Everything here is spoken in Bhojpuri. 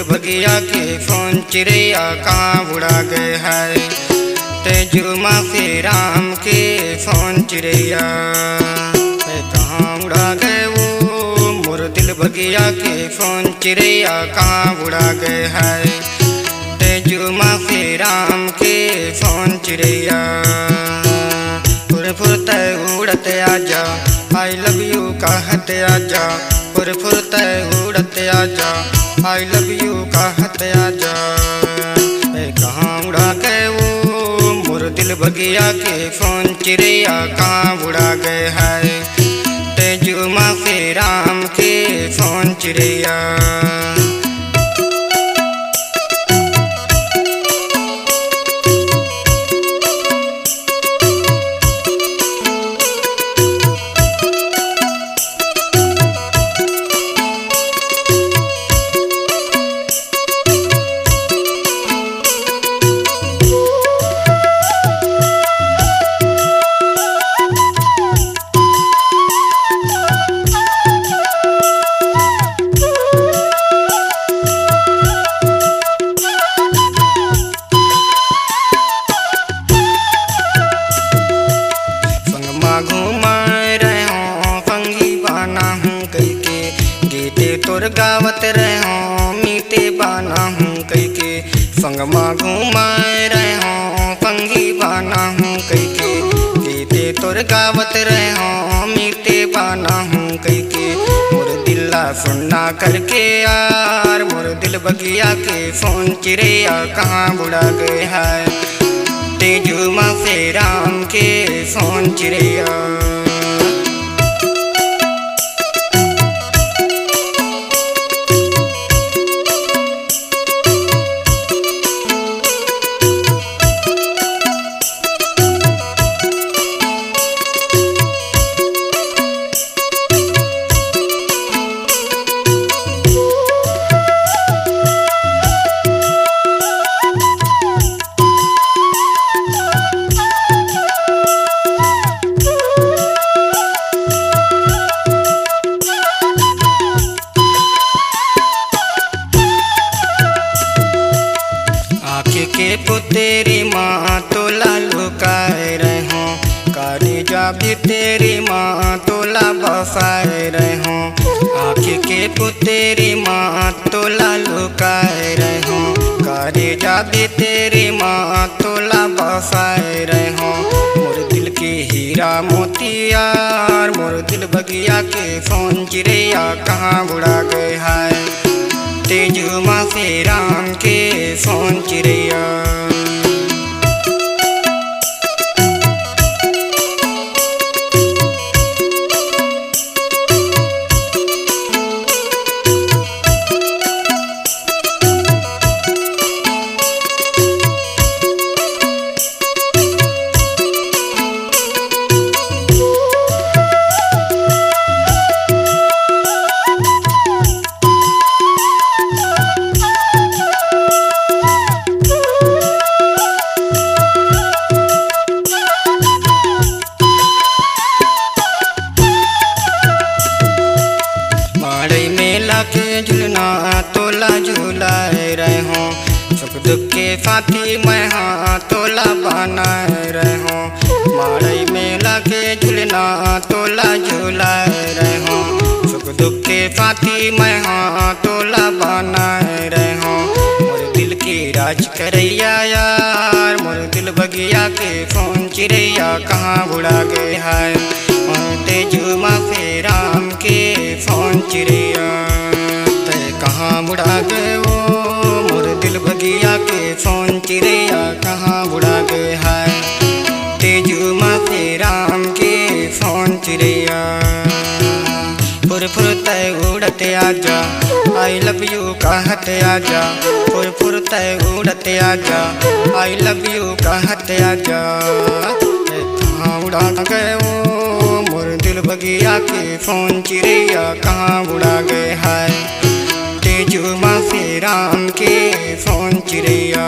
बगिया के फोन चिड़िया कहाँ उड़ा गए है। तेजुमा से राम के फोन चिड़िया कहाँ उड़ा गए वो मोर दिल बगिया के फोन चिड़िया कहाँ उड़ा गए है। तेजुमा से राम के फोन चिड़िया फुर फुरते उड़ते आजा आई लव यू कहते आजा। फुर फुरते उड़ते आजा आई लव यू कहते आजा। कहाँ उड़ा गए वो मोर दिल बगिया के फोन चिड़िया कहाँ उड़ा गए है। तेजुमा से राम के फोन चिड़िया तोर गावत रहे हों मीते बाना हूँ कई के संगमा घूमा रहे हों पंगी बाना हूँ कई के गीते तोर गावत रहे हों मीते बाना हूँ कई के। मोर दिल्ला सुनना करके यार मोर दिल बगिया के फोन चिड़िया कहाँ बुड़ा गए है। तेजुमा से राम के फोन चिड़िया के पुतेरी माँ तोला लुकाए रहे हों काली जा भी तेरी माँ तोला बसाए रहे हों। आँखी के पुतेरी माँ तोला लुकाए रहे हों काली जा भी तेरी माँ तोला बसाए रहे हों। मोर दिल के हीरा मोतियार मोर दिल बगिया के फोन चिड़िया कहाँ बुड़ा गए है। तेजुमा से राम के फोन चिड़िया के झुलना तोला झुलाए रहे हों सुख दुख के साथी मैं हाँ तोला बनाए रहे हों। मारई मेला के झुलना तोला झुलाए रहे हों सुख दुख के साथी मैं हाँ तोला बनाए रहे हों। मोर दिल की राज करैया यार मोर दिल बगिया के फोन चिड़िया कहाँ बुड़ा गए है। तेजुमा से राम के फोन चिड़िया कहाँ बुड़ा गए वो मोर दिल बगिया के फोन चिड़ैया कहाँ उड़ा गए है। तेजू माँ से राम के फोन चिड़ैया फुर फुर तय उड़ते आजा, आई लव यू कहते आजा। फुर फुर तय उड़ते आजा, आई लव यू कहते आजा। कहाँ उड़ा गए वो मोर दिल बगिया के फोन चिड़ैया कहाँ उड़ा गए है। तेजू माँ से राम के फोन चिड़ैया।